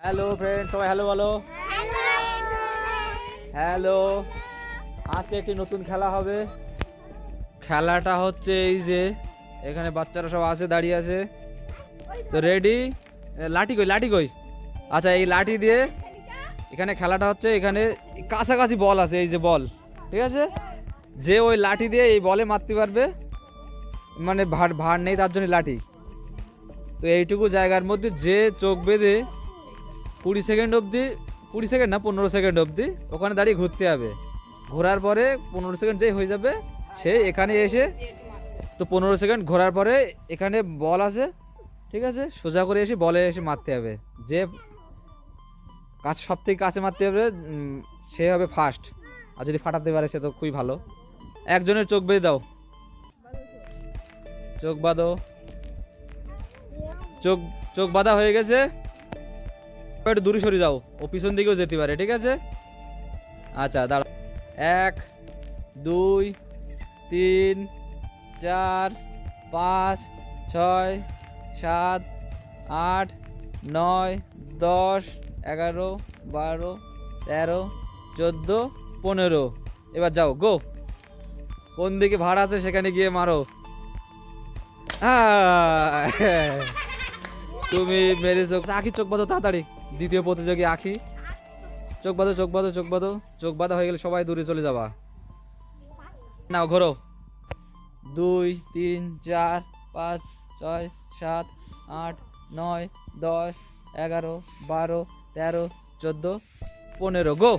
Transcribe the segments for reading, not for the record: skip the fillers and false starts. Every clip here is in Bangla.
হ্যালো ফ্রেন্ড, সবাই হ্যালো বলো। হ্যালো, আজকে একটি নতুন খেলা হবে। খেলাটা হচ্ছে এই যে এখানে বাচ্চারা সব আছে, দাঁড়িয়ে আছে তো রেডি। লাঠি কই, লাঠি কই? আচ্ছা, এই লাঠি দিয়ে এখানে খেলাটা হচ্ছে। এখানে কাছাকাছি বল আছে, এই যে বল, ঠিক আছে? যে ওই লাঠি দিয়ে এই বলে মারতে পারবে, মানে ভার ভার নেই তার জন্য লাঠি। তো এইটুকু জায়গার মধ্যে যে চোখ বেঁধে 20 সেকেন্ড অবধি, 20 সেকেন্ড না 15 সেকেন্ড অবধি ওখানে দাঁড়িয়ে ঘুরতে হবে। ঘোরার পরে 15 সেকেন্ড যেই হয়ে যাবে সে এখানে এসে, তো 15 সেকেন্ড ঘোরার পরে এখানে বল আছে, ঠিক আছে? সোজা করে এসে বলে এসে মারতে হবে। যে কাছ সব থেকে কাছে মারতে হবে সে হবে ফার্স্ট। আর যদি ফাটাতে পারে সে তো খুবই ভালো। একজনের চোখ বেঁধে দাও, চোখ বাঁধো। চোখ চোখ বাঁধা হয়ে গেছে। একটু দূরে সরে যাও, ও পিছন দিকেও যেতে পারে, ঠিক আছে? আচ্ছা দাঁড়া। 1 2 3 4 5 6 7 8 9 10 11 12 13 14 15। এবার যাও, গো। কোন দিকে ভাড় আছে সেখানে গিয়ে মারো। তুমি মেরেছো। আখি চোখ বাঁধো তাড়াতাড়ি। দ্বিতীয় প্রতিযোগী আখি, চোখ বাঁধো, চোখ বাঁধো, চোখ বাঁধো। চোখ বাঁধা হয়ে গেলে সবাই দূরে চলে যাবা। নাও ঘোরো। 2 3 4 5 6 7 8 9 10 11 12 13 14 15। গো।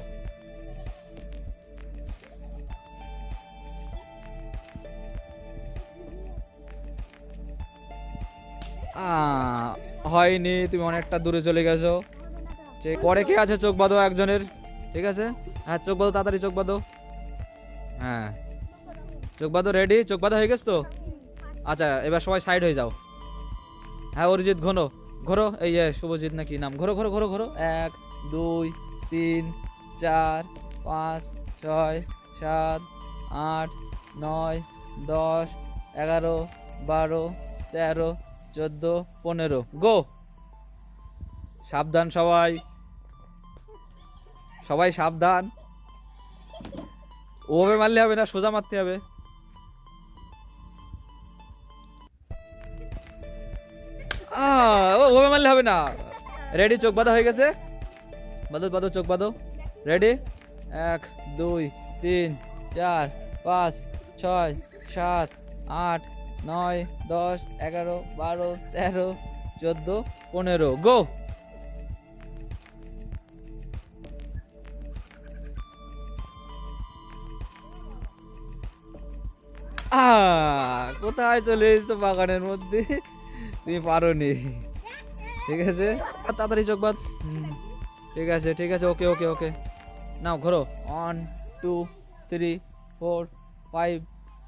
হয়নি, তুমি অনেকটা দূরে চলে গেছো। পরে কে আছে? চোখ বাঁধো একজনের, ঠিক আছে? হ্যাঁ, চোখ বাঁধো তাড়াতাড়ি, চোখ বাঁধো। হ্যাঁ, চোখ বাঁধো। রেডি? চোখ বাঁধা হয়ে গেছে তো? আচ্ছা, এবার সবাই সাইড হয়ে যাও। হ্যাঁ, অরিজিৎ ঘোরো, ঘোরো। এই শুভজিৎ নাকি নাম? ঘোরো ঘোরো ঘোরো ঘোরো। 1 2 3 4 5 6 7 8 9 10 11 12 13 14 15। গো। সাবধান সবাই, সবাই সাবধান। ওভাবে মারলে হবে না, সোজা মারতে হবে। ওভাবে মারলে হবে না। রেডি? চোখ বাঁধা হয়ে গেছে। বাঁধো বাঁধো, চোখ বাঁধো। রেডি? 1 2 3 4 5 6 7 8 9 10 11 12 13 14 15। গো। কোথায় চলে এসেছো বাগানের মধ্যে? তুমি পারোনি, ঠিক আছে? তাড়াতাড়ি চোখ বাঁধ। ঠিক আছে, ঠিক আছে, ওকে ওকে ওকে। নাও ঘোরো। 1 2 3 4 5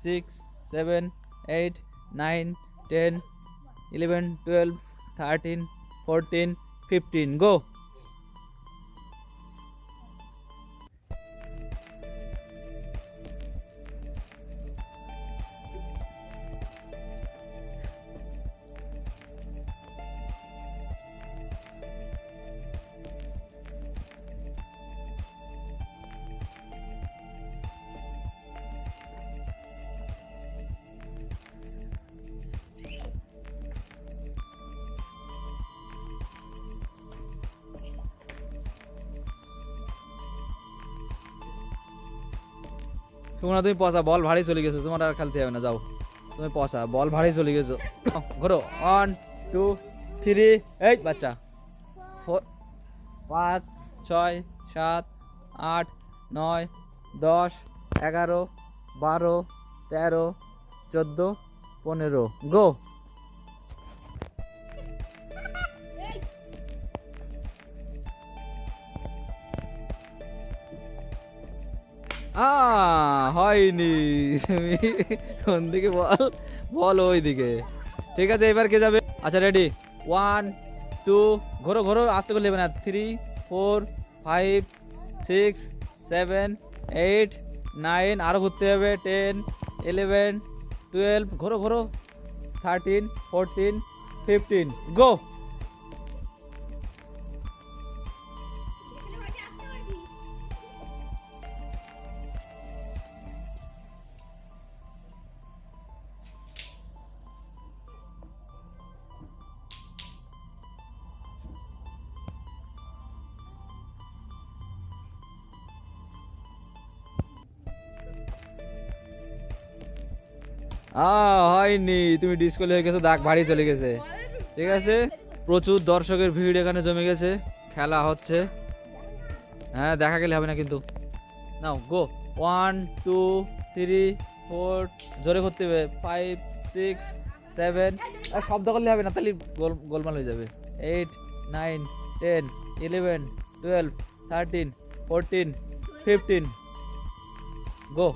6 7 8 9 10 11 12 13 14 15। গো। তোমরা তুমি পচা, বল ভারী চলে গেছো, তোমার আর খেলতে হবে না, যাও। তুমি পচা, বল ভারী চলে গেছো। ঘোরো। 1 2 3। এই বাচ্চা। 4 5 6 7 8 9 10 11 12 13 14 15। গো। হয়নি। তুমি কোন দিকে? বল, বল ওই দিকে। ঠিক আছে, এবার কে যাবে? আচ্ছা রেডি? 1 2। ঘোরো ঘোরো, আস্তে করে নেবে না। 3 4 5 6 7 8 9। আরো ঘুরতে হবে। 10 11 12। ঘোরো ঘোরো। 13 14 15। গো। হয়নি, তুমি ডিসকোয়ালি হয়ে গেছো, দাগ ভারী চলে গেছে। ঠিক আছে, প্রচুর দর্শকের ভিড় এখানে জমে গেছে, খেলা হচ্ছে। হ্যাঁ, দেখা গেলে হবে না কিন্তু। নাও গো, 1 2 3 4, জোরে করতে হবে, 5 6 7, আর শব্দ করলে হবে না, তাহলে গোলমাল হয়ে যাবে। 8 9 10 11 12 13 14 15, গো।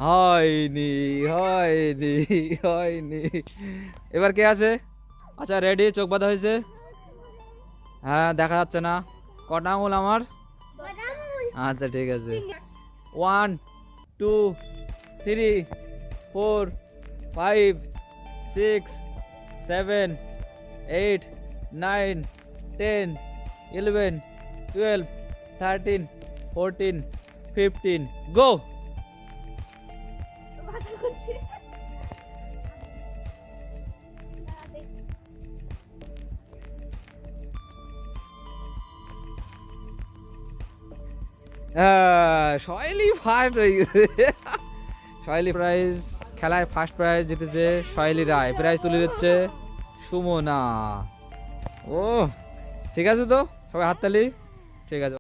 হয়নি, হয়নি, হয়নি। এবার কে আছে? আচ্ছা রেডি, চোখ বাঁধা হয়েছে। হ্যাঁ, দেখা যাচ্ছে না কটা আঙুল আমার। আচ্ছা ঠিক আছে, 1 2 3 4 5 6 7 8 9 10 11 12 13 14 15, গো। সয়েলি ফার্স্ট হয়ে গেছে। সয়েলি প্রাইজ, খেলায় ফার্স্ট প্রাইজ জিতেছে সয়েলি রায়, প্রাইজ তুলে দিচ্ছে সুমনা। ও ঠিক আছে, তো সবাই হাততালি। ঠিক আছে।